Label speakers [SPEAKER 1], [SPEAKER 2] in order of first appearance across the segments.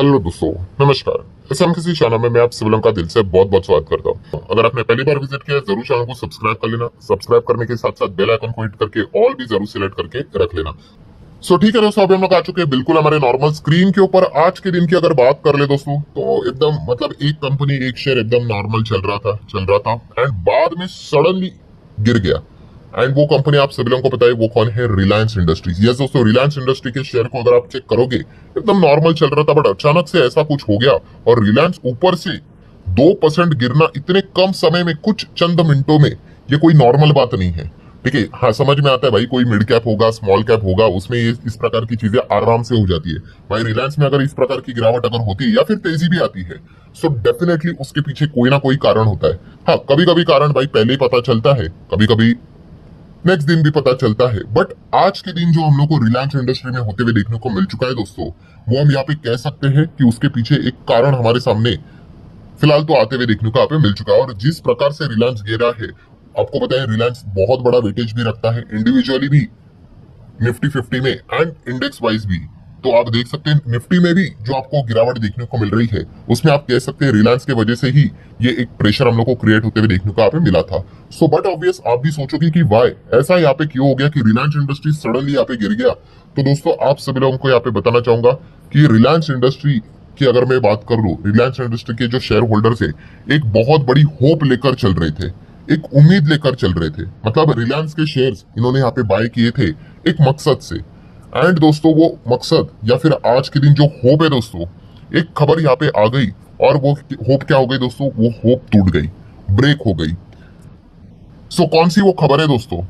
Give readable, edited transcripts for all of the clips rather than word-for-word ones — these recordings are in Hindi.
[SPEAKER 1] हेलो दोस्तों, नमस्कार। एसएमकेसी चैनल में मैं आप सभी का दिल से बहुत बहुत स्वागत करता हूँ। अगर आपने पहली बार विजिट किया है जरूर चैनल को सब्सक्राइब कर लेना। सब्सक्राइब करने के साथ साथ बेल आइकन को हिट करके ऑल भी जरूर सिलेक्ट करके रख लेना। ठीक है दोस्तों, अभी हम लोग आ चुके हैं बिल्कुल हमारे नॉर्मल स्क्रीन के ऊपर। आज के दिन की अगर बात कर ले दोस्तों तो एकदम मतलब एक कंपनी एक शेयर एकदम नॉर्मल चल रहा था एंड बाद में सडनली गिर गया। एंड वो कंपनी आप सभी लोगों को पता है वो कौन है, रिलायंस इंडस्ट्रीज। यस दोस्तों, रिलायंस इंडस्ट्री के शेयर को अगर आप चेक करोगे एकदम नॉर्मल चल रहा था, बट अचानक से ऐसा कुछ हो गया और रिलायंस ऊपर से 2% गिरना इतने कम समय में, कुछ चंद मिनटों में, ये कोई नॉर्मल बात नहीं है। ठीक है, हाँ समझ में आता है भाई, कोई मिड कैप होगा, स्मॉल कैप होगा, उसमें ये इस प्रकार की चीजें आराम से हो जाती है। भाई रिलायंस में अगर इस प्रकार की गिरावट अगर होती है या फिर तेजी भी आती है सो डेफिनेटली उसके पीछे कोई ना कोई कारण होता है। हाँ कभी कभी कारण भाई पहले ही पता चलता है, कभी कभी नेक्स्ट दिन भी पता चलता है, बट आज के दिन जो हम लोग को रिलायंस इंडस्ट्री में होते हुए देखने को मिल चुका है दोस्तों, वो हम यहाँ पे कह सकते हैं कि उसके पीछे एक कारण हमारे सामने फिलहाल तो आते हुए देखने को यहाँ पे मिल चुका है। और जिस प्रकार से रिलायंस गिरा है, आपको पता है रिलायंस बहुत बड़ा वेटेज भी रखता है इंडिविजुअली भी, निफ्टी 50 में एंड इंडेक्स वाइज भी। तो आप देख सकते हैं निफ्टी में भी जो आपको गिरावट देखने को मिल रही है उसमें आप कह सकते हैं रिलायंस की वजह से ही ये एक प्रेशर हम लोग को क्रिएट होते हुए देखने को यहाँ पे मिला था। सो बट ऑब्वियस आप भी सोचोगे कि वाई ऐसा यहाँ पे क्यों हो गया कि रिलायंस इंडस्ट्री सडनली यहाँ पे गिर गया। तो दोस्तों आप सभी लोगों को यहाँ पे बताना चाहूंगा कि रिलायंस इंडस्ट्री की अगर मैं बात कर लूं, रिलायंस इंडस्ट्री के जो शेयर होल्डर्स है एक बहुत बड़ी होप लेकर चल रहे थे, एक उम्मीद लेकर चल रहे थे। मतलब रिलायंस के शेयर्स इन्होंने यहाँ पे बाय किए थे एक मकसद से। एंड दोस्तों वो मकसद या फिर आज के दिन जो होप है दोस्तों, एक खबर यहाँ पे आ गई और वो होप क्या हो गई दोस्तों, वो होप टूट गई, ब्रेक हो गई। कौन सी वो खबर है दोस्तों?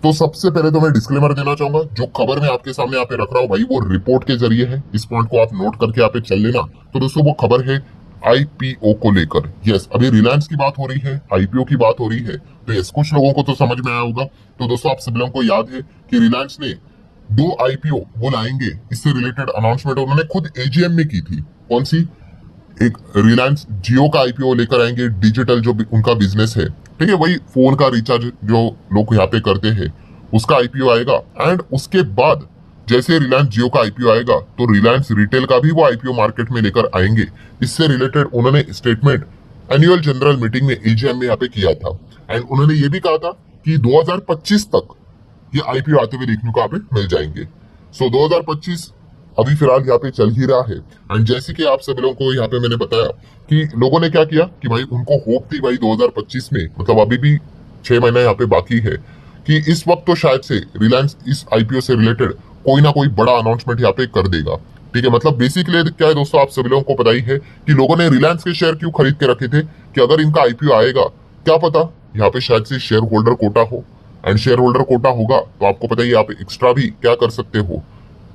[SPEAKER 1] तो सबसे पहले तो मैं डिस्क्लेमर देना चाहूंगा, जो खबर मैं आपके सामने यहाँ पे रख रहा हूँ भाई वो रिपोर्ट के जरिए है, इस पॉइंट को आप नोट करके यहाँ पे चल लेना। तो दोस्तों वो खबर है आईपीओ को लेकर। यस, अभी रिलायंस की बात हो रही है, आईपीओ की बात हो रही है, तो यस कुछ लोगों को तो समझ में आया होगा। तो दोस्तों आप सभी लोगों को याद है कि रिलायंस ने 2 आईपीओ वो लाएंगे, इससे रिलेटेड अनाउंसमेंट उन्होंने खुद एजीएम में की थी। कौन सी? एक रिलायंस जियो का आईपीओ लेकर आएंगे, डिजिटल जो उनका बिजनेस है, ठीक है, वही फोन का रिचार्ज जो लोग यहाँ पे करते हैं उसका आईपीओ आएगा। एंड उसके बाद जैसे रिलायंस जियो का आईपीओ आएगा तो रिलायंस रिटेल का भी वो आईपीओ मार्केट में लेकर आएंगे। इससे रिलेटेड उन्होंने स्टेटमेंट एनुअल जनरल मीटिंग में एजीएम में यहाँ पे किया था। एंड उन्होंने ये भी कहा था कि 2025 तक ये आईपीओ आते हुए देखने को यहाँ पे मिल जाएंगे। 2025 अभी फिलहाल यहाँ पे चल ही रहा है। एंड जैसे कि आप सभी लोगों को यहाँ पे मैंने बताया कि लोगों ने क्या किया कि भाई उनको होप थी भाई 2025 में, मतलब अभी भी 6 महीना यहाँ पे बाकी है, कि इस वक्त तो शायद से रिलायंस इस आईपीओ से रिलेटेड कोई ना कोई बड़ा अनाउंसमेंट यहाँ पे कर देगा। ठीक है, मतलब बेसिकली क्या है दोस्तों, आप सभी लोगों को पता ही है कि लोगों ने रिलायंस के शेयर क्यों खरीद के रखे थे कि अगर इनका आईपीओ आएगा, क्या पता यहाँ पे शायद से शेयर होल्डर कोटा हो। एंड शेयर होल्डर कोटा होगा तो आपको पता ही आप एक्स्ट्रा भी क्या कर सकते हो,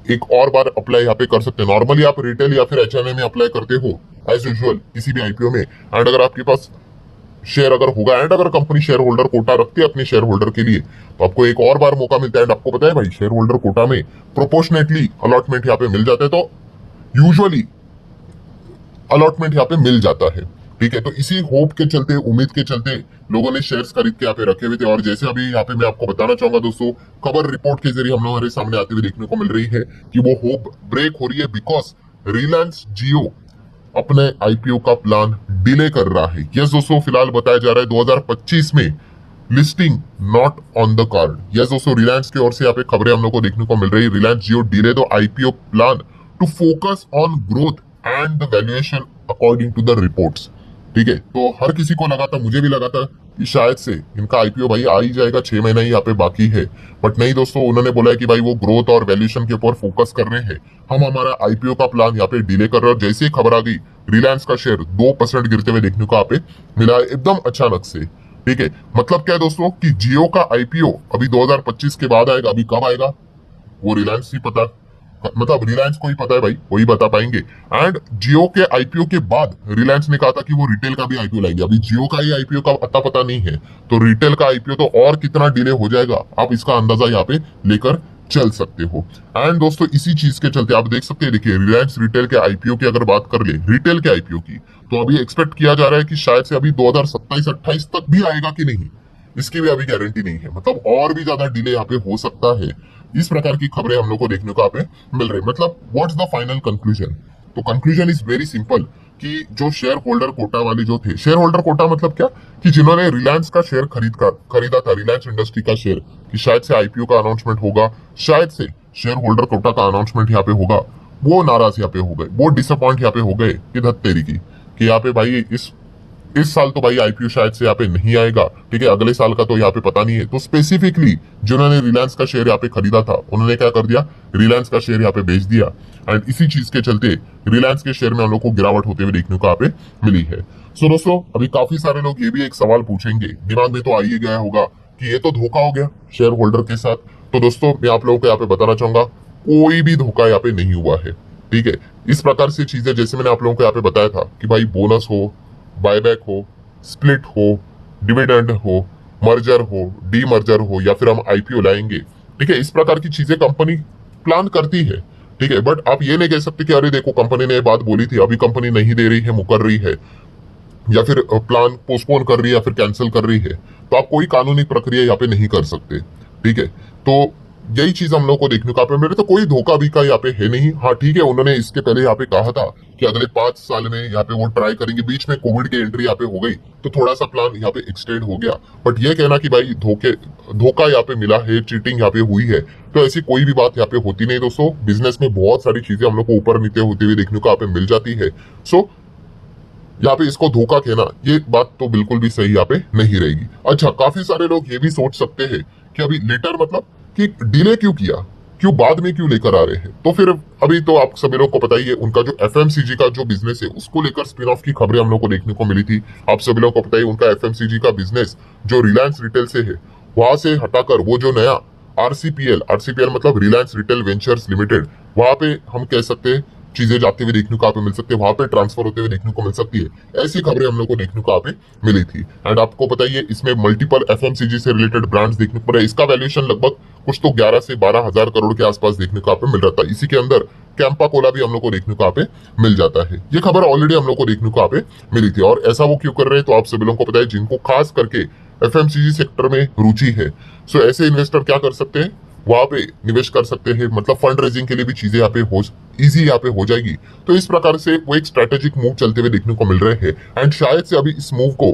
[SPEAKER 1] एक और बार अप्लाई यहाँ पे कर सकते हैं। नॉर्मली आप रिटेल या फिर एचएनए में अप्लाई करते हो एज यूजुअल किसी भी आईपीओ में। एंड अगर आपके पास शेयर अगर होगा एंड अगर कंपनी शेयर होल्डर कोटा रखती है अपने शेयर होल्डर के लिए तो आपको एक और बार मौका मिलता है। एंड आपको पता है भाई शेयर होल्डर कोटा में प्रोपोर्शनेटली अलॉटमेंट यहाँ पे मिल जाता है, तो यूजुअली अलॉटमेंट यहाँ पे मिल जाता है। ठीक है, तो इसी होप के चलते, उम्मीद के चलते लोगों ने शेयर्स खरीद के यहाँ पे रखे हुए थे। और जैसे अभी यहाँ पे मैं आपको बताना चाहूंगा दोस्तों, खबर रिपोर्ट के जरिए हम लोग हमारे सामने आते हुए देखने को मिल रही है कि वो होप ब्रेक हो रही है बिकॉज रिलायंस जियो अपने आईपीओ का प्लान डिले कर रहा है। यस दोस्तों, फिलहाल बताया जा रहा है 2025 में listing not on the card. Yes दोस्तों, रिलायंस की ओर से यहाँ पे खबरें हम लोग को देखने को मिल रही है, Reliance Jio delay the IPO plan to focus on growth and the valuation according to the reports. ठीक है, तो हर किसी को लगा था, मुझे भी लगा था कि शायद से इनका आईपीओ भाई आ ही जाएगा, 6 महीना ही यहाँ पे बाकी है। बट नहीं दोस्तों, उन्होंने बोला है कि भाई वो ग्रोथ और वैल्यूएशन के ऊपर फोकस कर रहे हैं, हम हमारा आईपीओ का प्लान यहाँ पे डिले कर रहे हैं। और जैसे ही खबर आ गई रिलायंस का शेयर 2% गिरते हुए देखने को यहाँ पे मिला एकदम अचानक से। ठीक है, मतलब क्या है दोस्तों कि जियो का आईपीओ अभी 2025 के बाद आएगा, अभी कब आएगा वो रिलायंस ही पता, मतलब रिलायंस को ही पता है भाई, वही बता पाएंगे। एंड जियो के आईपीओ के बाद रिलायंस ने कहा था कि वो रिटेल का भी आईपीओ लाएंगे, अभी जियो का ही आईपीओ का अता पता नहीं है, तो रिटेल का आईपीओ तो और कितना डिले हो जाएगा आप इसका अंदाजा यहाँ पे लेकर चल सकते हो। एंड दोस्तों इसी चीज के चलते आप देख सकते हैं, देखिए रिलायंस रिटेल के आईपीओ की अगर बात कर ले, रिटेल के आईपीओ की, तो अभी एक्सपेक्ट किया जा रहा है कि शायद से अभी 2027-28 तक भी आएगा कि नहीं, इसकी भी अभी गारंटी नहीं है, मतलब और भी ज्यादा डिले यहाँ पे हो सकता है। इस प्रकार की खबरें हम लोग को देखने को यहाँ पे मिल रही है। मतलब व्हाट्स द फाइनल कंक्लूजन? तो कंक्लूजन इज वेरी सिंपल कि जो शेयर होल्डर कोटा वाले जो थे, शेयर होल्डर कोटा मतलब क्या, कि जिन्होंने रिलायंस का शेयर खरीदा था, रिलायंस इंडस्ट्री का शेयर, कि शायद से आईपीओ का अनाउंसमेंट होगा, शायद से शेयर होल्डर कोटा का अनाउंसमेंट यहाँ पे होगा, वो नाराज यहाँ पे हो गए, वो डिसअपॉइंट यहाँ पे हो गए कि धत तेरी की, कि यहाँ पे भाई इस साल तो भाई आईपीओ शायद से यहाँ पे नहीं आएगा, ठीक है, अगले साल का तो यहाँ पे पता नहीं है। तो स्पेसिफिकली जिन्होंने रिलायंस का शेयर यहाँ पे खरीदा था, उन्होंने क्या कर दिया, रिलायंस का शेयर यहाँ पे बेच दिया। एंड इसी चीज के चलते रिलायंस के शेयर में हम लोग को गिरावट होते हुए देखने को यहाँ पे मिली है। सो दोस्तों, अभी काफी सारे लोग ये भी एक सवाल पूछेंगे, दिमाग में तो आ ही गया होगा कि ये तो धोखा हो गया शेयर होल्डर के साथ। तो दोस्तों, मैं आप लोगों को यहाँ पे बताना चाहूंगा, कोई भी धोखा यहाँ पे नहीं हुआ है, ठीक है। इस प्रकार से चीजें, जैसे मैंने आप लोगों को यहाँ पे बताया था कि भाई बोनस हो, बायबैक हो, स्प्लिट हो, डिविडेंड हो, मर्जर हो, डी मर्जर हो, या फिर हम आईपीओ लाएंगे, ठीक है, इस प्रकार की चीजें कंपनी प्लान करती है, ठीक है। बट आप ये नहीं कह सकते कि अरे देखो कंपनी ने ये बात बोली थी, अभी कंपनी नहीं दे रही है, मुकर रही है, या फिर प्लान पोस्टपोन कर रही है, या फिर कैंसिल कर रही है, तो आप कोई कानूनी प्रक्रिया यहाँ पे नहीं कर सकते, ठीक है। तो यही चीज हम लोग को देखने को मेरे तो कोई धोखा भी का यहाँ पे है नहीं। हाँ ठीक है, उन्होंने इसके पहले यहाँ पे कहा था कि अगले 5 साल में यहाँ पे वो ट्राई करेंगे, बीच में कोविड की एंट्री यहाँ पे हो गई तो थोड़ा सा प्लान यहाँ पे एक्सटेंड हो गया। बट ये कहना कि भाई धोखा यहाँ पे मिला है, चीटिंग यहाँ पे हुई है, तो ऐसी कोई भी बात यहाँ पे होती नहीं दोस्तों। बिजनेस में बहुत सारी चीजें हम लोग को ऊपर नीचे होते हुए देखने को यहाँ पे मिल जाती है। सो यहाँ पे इसको धोखा कहना, ये बात तो बिल्कुल भी सही यहाँ पे नहीं रहेगी। अच्छा, काफी सारे लोग ये भी सोच सकते हैं कि अभी लेटर मतलब कि डिले क्यों किया, क्यों बाद में क्यों लेकर आ रहे हैं। तो फिर अभी तो आप सभी लोग को पता ही है, उनका जो एफएमसीजी का जो बिजनेस है उसको लेकर स्पिन ऑफ की खबरें हम लोग को देखने को मिली थी। आप सभी लोग को पता ही, उनका एफएमसीजी का बिजनेस जो रिलायंस रिटेल से है, वहां से हटाकर वो जो नया आरसीपीएल मतलब रिलायंस रिटेल वेंचर्स लिमिटेड, वहां पे हम कह सकते हैं चीजें जाते हुए देखने को आप मिल सकते हैं, वहां पे ट्रांसफर होते हुए देखने को मिल सकती है। ऐसी खबरें हम लोग को देखने को आप मिली थी। एंड आपको पता ही है, इसमें मल्टीपल एफएमसीजी से रिलेटेड ब्रांड्स देखने को मिल रहे। इसका वैल्यूएशन लगभग कुछ तो 11 से 12 हजार करोड़ के आसपास देखने को आप मिल रहा था। इसी के अंदर कैंपा कोला भी हम लोग को देखने को आप मिल जाता है। ये खबर ऑलरेडी हम लोग को देखने को आप मिली थी। और ऐसा वो क्यों कर रहे हैं, तो आप सभी लोगों को पता है, जिनको खास करके एफएमसीजी सेक्टर में रुचि है, सो ऐसे इन्वेस्टर क्या कर सकते हैं, वहां पे निवेश कर सकते हैं। मतलब फंड रेजिंग के लिए भी चीजें यहाँ पे इजी यहाँ पे हो जाएगी। तो इस प्रकार से वो एक स्ट्रेटेजिक मूव चलते हुए देखने को मिल रहे हैं। एंड शायद से अभी इस मूव को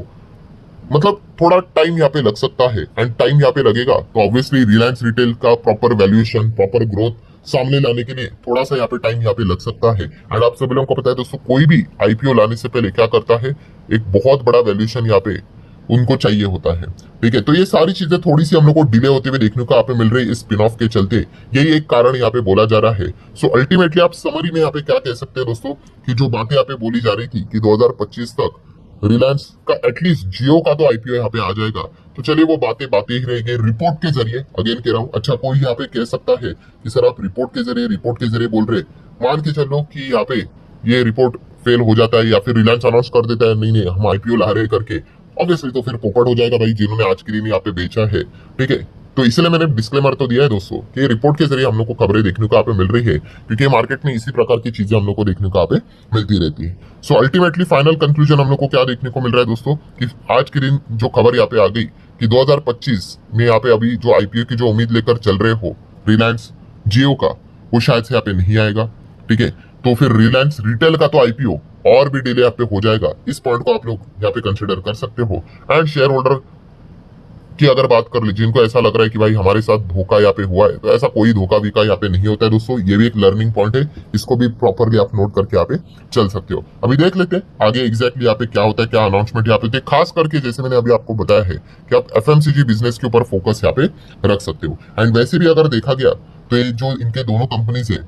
[SPEAKER 1] मतलब थोड़ा टाइम यहाँ पे लग सकता है। एंड टाइम यहाँ पे लगेगा तो ऑब्वियसली रिलायंस रिटेल का प्रॉपर वैल्यूएशन, प्रॉपर ग्रोथ सामने लाने के लिए थोड़ा सा यहाँ पे टाइम यहाँ पे लग सकता है। एंड आप सभी लोगों को पता है दोस्तों, कोई भी आईपीओ लाने से पहले क्या करता है, एक बहुत बड़ा वैल्यूएशन यहाँ पे उनको चाहिए होता है, ठीक है। तो ये सारी चीजें थोड़ी सी हम लोग को डिले होते हुए देखने को यहाँ पे मिल रही है इस स्पिन ऑफ के चलते। यही एक कारण यहाँ पे बोला जा रहा है। सो अल्टीमेटली आप समरी में यहाँ पे क्या कह सकते हैं दोस्तों, कि जो बातें यहाँ पे बोली जा रही थी कि 2025 तक रिलायंस का एटलीस्ट जियो का तो आईपीओ यहाँ पे आ जाएगा, तो चलिए वो बातें ही रहेंगे रिपोर्ट के जरिए। अगेन कह रहा हूँ, अच्छा कोई यहाँ पे कह सकता है कि सर आप रिपोर्ट के जरिए बोल रहे, मान के चलो कि यहाँ पे ये रिपोर्ट फेल हो जाता है, या फिर रिलायंस अनाउंस कर देता है नहीं हम आईपीओ ला रहे करके, ऑब्वियसली तो फिर पोपट हो जाएगा भाई जिन्होंने आज के दिन यहाँ पे बेचा है, ठीक है। तो इसलिए मैंने डिस्क्लेमर तो दिया है दोस्तों कि रिपोर्ट के जरिए हम लोग को खबरें देखने को यहाँ पे मिल रही है, क्योंकि मार्केट में इसी प्रकार की चीजें हम लोग को देखने को यहाँ पे मिलती रहती है। सो अल्टीमेटली फाइनल कंक्लूजन हम लोग को क्या देखने को मिल रहा है दोस्तों, कि आज के दिन जो खबर यहाँ पे आ गई कि 2025 में यहाँ पे अभी जो आईपीओ की जो उम्मीद लेकर चल रहे हो रिलायंस जियो का, वो शायद से यहाँ पे नहीं आएगा, ठीक है। तो फिर रिलायंस रिटेल का तो आईपीओ और भी डिले यहाँ पे हो जाएगा। इस पॉइंट को आप लोग यहाँ पे कंसिडर कर सकते हो। एंड शेयर होल्डर की अगर बात कर ले, जिनको ऐसा लग रहा है कि भाई हमारे साथ धोखा यहाँ पे हुआ है, तो ऐसा कोई धोखा भी का यहाँ पे नहीं होता है दोस्तों। ये भी एक लर्निंग पॉइंट है, इसको भी प्रॉपरली आप नोट करके यहाँ पे चल सकते हो। अभी देख लेते हैं आगे एग्जैक्टली यहाँ पे क्या होता है, क्या अनाउंसमेंट यहाँ पे, खास करके जैसे मैंने अभी आपको बताया है कि आप एफएमसीजी बिजनेस के ऊपर फोकस यहाँ पे रख सकते हो। एंड वैसे भी अगर देखा गया तो ये जो इनके दोनों कंपनीज है,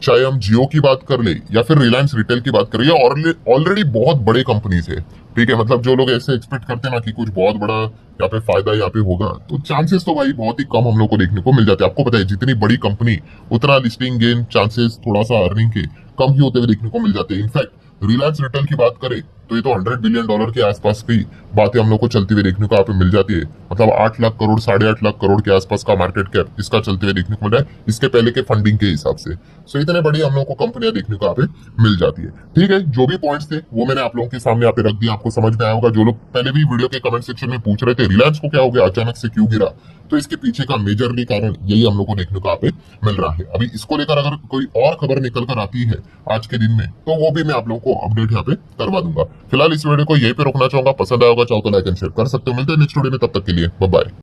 [SPEAKER 1] चाहे हम जियो की बात कर ले या फिर रिलायंस रिटेल की बात करें, ये ऑलरेडी बहुत बड़े कंपनीज है, ठीक है। मतलब जो लोग ऐसे एक्सपेक्ट करते हैं ना कि कुछ बहुत बड़ा यहाँ पे फायदा यहाँ पे होगा, तो चांसेस तो भाई बहुत ही कम हम लोग को देखने को मिल जाते हैं। आपको पता है जितनी बड़ी कंपनी उतना लिस्टिंग गेन चांसेस थोड़ा सा अर्निंग के कम ही होते हुए देखने को मिल जाते हैं। इनफैक्ट रिलायंस रिटेल की बात करें तो ये तो $100 बिलियन के आसपास की बातें हम लोग को चलती हुई देखने को यहाँ पे मिल जाती है। मतलब 8 लाख करोड़ 8.5 लाख करोड़ के आसपास का मार्केट कैप इसका चलते हुए देखने को मिल रहा है, इसके पहले के फंडिंग के हिसाब से। सो इतने बड़ी हम लोग को कंपनियां देखने को यहाँ पे मिल जाती है। ठीक है, जो भी पॉइंट्स थे वो मैंने आप लोगों के सामने यहाँ पे रख दिया, आपको समझ में आया होगा। जो लोग पहले भी वीडियो के कमेंट सेक्शन में पूछ रहे थे रिलायंस को क्या हो गया, अचानक से क्यों गिरा, तो इसके पीछे का मेजरली कारण यही हम लोग को देखने को यहाँ पे मिल रहा है। अभी इसको लेकर अगर कोई और खबर निकल कर आती है आज के दिन में, तो वो भी मैं आप लोगों को अपडेट यहाँ पे करवा दूंगा। फिलहाल इस वीडियो को यहीं पे रोकना चाहूंगा। पसंद आया होगा चाहो तो लाइक एंड शेयर कर सकते हो। मिलते हैं नेक्स्ट वीडियो में, तब तक के लिए बाय बाय।